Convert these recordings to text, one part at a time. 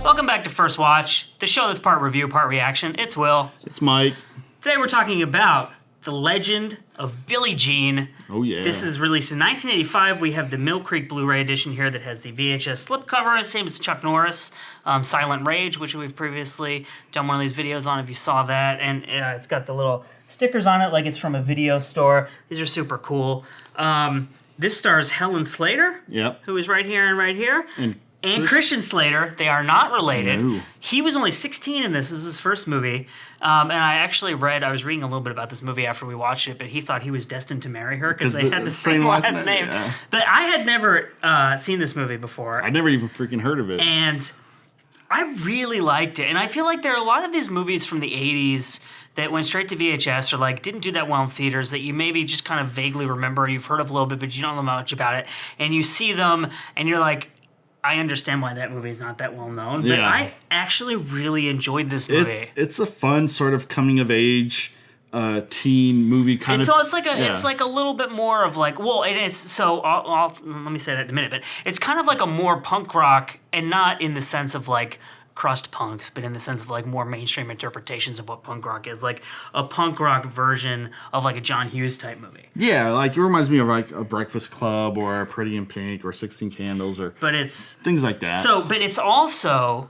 Welcome back to First Watch, the show that's part review, part reaction. It's Will. It's Mike. Today we're talking about The Legend of Billie Jean. Oh, yeah. This is released in 1985. We have the Mill Creek Blu-ray edition here that has the VHS slipcover, same as Chuck Norris, Silent Rage, which we've previously done one of these videos on if you saw that. And it's got the little stickers on it like it's from a video store. These are super cool. This stars Helen Slater, Yep. who is right here and right here. And Christian Slater. They are not related. No. He was only 16 in this. This was his first movie. And I was reading a little bit about this movie after we watched it, but he thought he was destined to marry her because they had the same last name. Yeah. But I had never seen this movie before. I never even freaking heard of it. And I really liked it. And I feel like there are a lot of these movies from the 80s that went straight to VHS or like didn't do that well in theaters that you maybe just kind of vaguely remember. You've heard of a little bit, but you don't know much about it. And you see them and you're like, I understand why that movie is not that well known, but I actually really enjoyed this movie. It's a fun sort of coming of age teen movie kind of. So it's like it's like a little bit more of like let me say that in a minute, but it's kind of like a more punk rock, and not in the sense of like crust punks, but in the sense of like more mainstream interpretations of what punk rock is, like a punk rock version of like a John Hughes type movie. Yeah, like it reminds me of like a Breakfast Club or a Pretty in Pink or 16 Candles but it's things like that. So, but it's also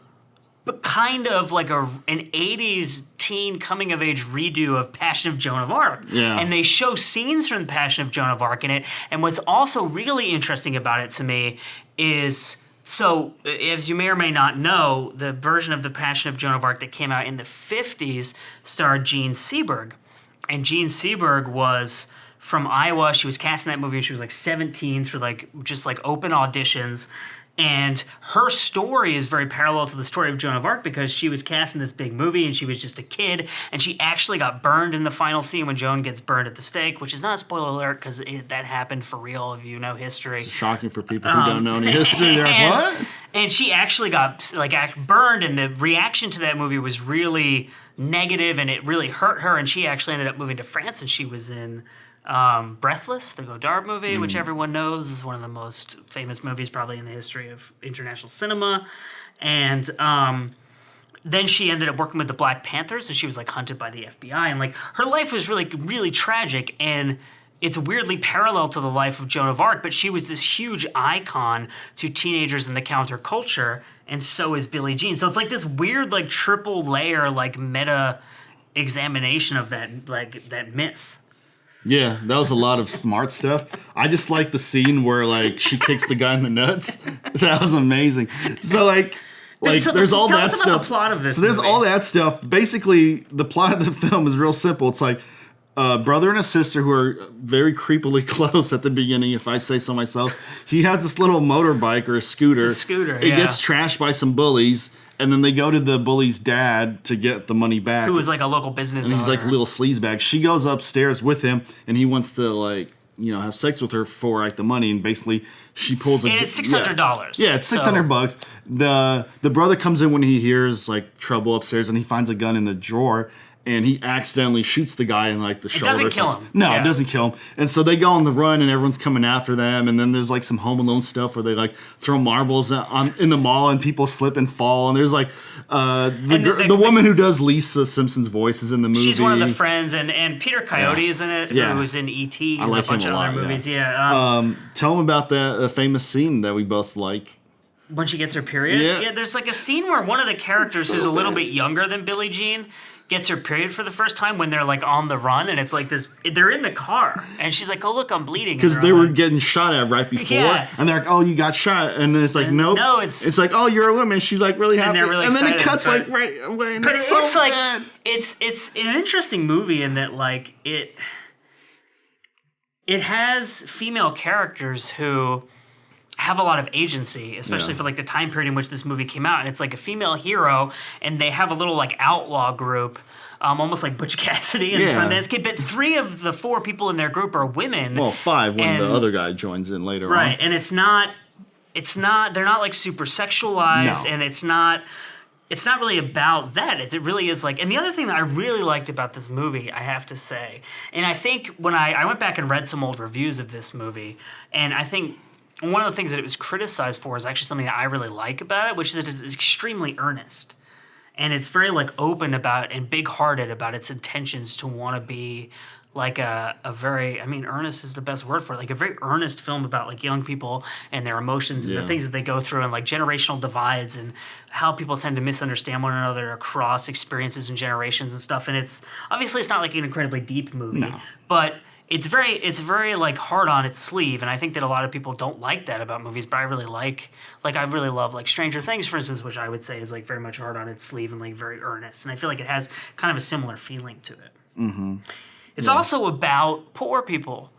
kind of like an 80s teen coming of age redo of Passion of Joan of Arc. Yeah. And they show scenes from the Passion of Joan of Arc in it. And what's also really interesting about it to me is, so, as you may or may not know, the version of The Passion of Joan of Arc that came out in the 50s starred Jean Seberg. And Jean Seberg was from Iowa. She was cast in that movie when she was like 17 through like just like open auditions. And her story is very parallel to the story of Joan of Arc because she was cast in this big movie and she was just a kid. And she actually got burned in the final scene when Joan gets burned at the stake, which is not a spoiler alert because that happened for real if you know history. It's shocking for people who don't know any history. They're like, what? And she actually got like burned, and the reaction to that movie was really negative and it really hurt her. And she actually ended up moving to France, and she was in Breathless, the Godard movie, which everyone knows is one of the most famous movies probably in the history of international cinema. And then she ended up working with the Black Panthers, and she was like hunted by the FBI. And like her life was really, really tragic, and it's weirdly parallel to the life of Joan of Arc, but she was this huge icon to teenagers in the counterculture, and so is Billie Jean. So it's like this weird, like triple layer, like meta examination of that myth. Yeah, that was a lot of smart stuff. I just like the scene where like she kicks the guy in the nuts. That was amazing. So like there's all that stuff. Tell us about the plot of this So there's movie. all that stuff. Basically, the plot of the film is real simple. It's like a brother and a sister who are very creepily close at the beginning, if I say so myself. He has this little motorbike or a scooter. It's a scooter, It gets trashed by some bullies. And then they go to the bully's dad to get the money back. Who is like a local business owner. And he's like a little sleazebag. She goes upstairs with him, and he wants to like, have sex with her for like the money. And basically, she pulls and it's $600. Yeah, it's $600. The brother comes in when he hears like trouble upstairs, and he finds a gun in the drawer. And he accidentally shoots the guy in like the shoulder. It doesn't kill him. No, it doesn't kill him. And so they go on the run, and everyone's coming after them. And then there's like some Home Alone stuff where they like throw marbles in the mall, and people slip and fall. And there's like the woman who does Lisa Simpson's voice is in the movie. She's one of the friends, and Peter Coyote is in it. Who was in E.T. and like a bunch of other movies. Yeah. Tell them about the famous scene that we both like. When she gets her period? Yeah, there's like a scene where one of the characters who's a little bit younger than Billie Jean gets her period for the first time when they're like on the run, and it's like this, they're in the car, and she's like, oh look, I'm bleeding. Because they were getting shot at right before, and they're like, oh, you got shot, and then it's like, nope. No, it's like, oh, you're a woman. She's like really happy, really and then excited, it cuts like right away, and but it's so like, bad. It's an interesting movie in that like it has female characters who have a lot of agency, especially for like the time period in which this movie came out. And it's like a female hero, and they have a little like outlaw group, almost like Butch Cassidy and Sundance Kid. But 3 of the 4 people in their group are women. Well, 5 when the other guy joins in later on. Right, and it's not. They're not like super sexualized, and it's not. it's not really about that. It really is like, and the other thing that I really liked about this movie, I have to say, and I think when I went back and read some old reviews of this movie, and I think one of the things that it was criticized for is actually something that I really like about it, which is that it's extremely earnest. And it's very like open about and big-hearted about its intentions to want to be like a very, I mean, earnest is the best word for it, like a very earnest film about like young people and their emotions and the things that they go through and like generational divides and how people tend to misunderstand one another across experiences and generations and stuff. And it's obviously it's not like an incredibly deep movie, but it's very like hard on its sleeve, and I think that a lot of people don't like that about movies. But I really I really love like Stranger Things, for instance, which I would say is like very much hard on its sleeve and like very earnest. And I feel like it has kind of a similar feeling to it. Mm-hmm. It's also about poor people,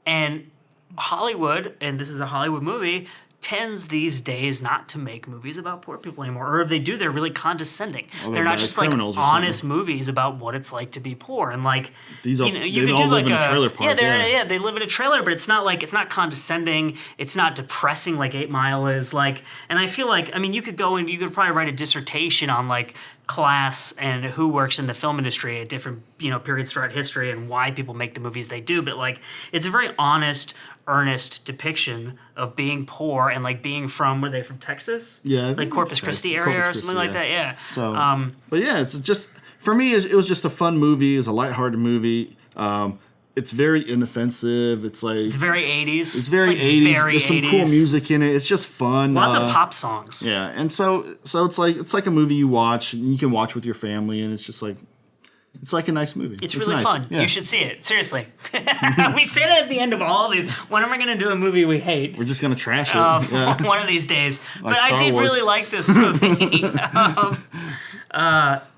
and Hollywood, and this is a Hollywood movie, tends these days not to make movies about poor people anymore. Or if they do, they're really condescending. They're not just like honest movies about what it's like to be poor. And like, you could do like in a trailer park. They live in a trailer, but it's not condescending. It's not depressing like 8 Mile is. Like, and I feel like, I mean, you could probably write a dissertation on like class and who works in the film industry at different periods throughout history and why people make the movies they do. But like, it's a very honest, earnest depiction of being poor and like being from, were they from Texas? Yeah, like Corpus Christi area or something like that. Yeah. So, but yeah, it's just for me, it was just a fun movie. It's a lighthearted movie. It's very inoffensive. It's like it's very 80s. It's very 80s. There's some cool music in it. It's just fun. Lots of pop songs. Yeah, and so it's like a movie you watch and you can watch with your family, and it's just like. It's like a nice movie. It's really nice. fun. Yeah. You should see it. Seriously. We say that at the end of all of these. When am I going to do a movie we hate? We're just going to trash it. One of these days. Like but Star I did Wars. really like this movie.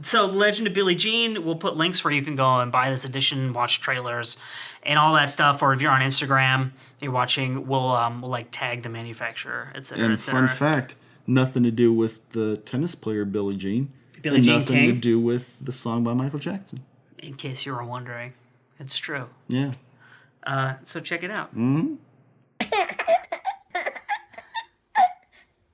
So Legend of Billie Jean, we'll put links where you can go and buy this edition, watch trailers, and all that stuff. Or if you're on Instagram, you're watching, we'll like tag the manufacturer, et cetera, and et cetera. fun fact, nothing to do with the tennis player Billie Jean. Billie Jean nothing King. to do with the song by Michael Jackson. In case you were wondering. It's true. Yeah. So check it out. Mm-hmm.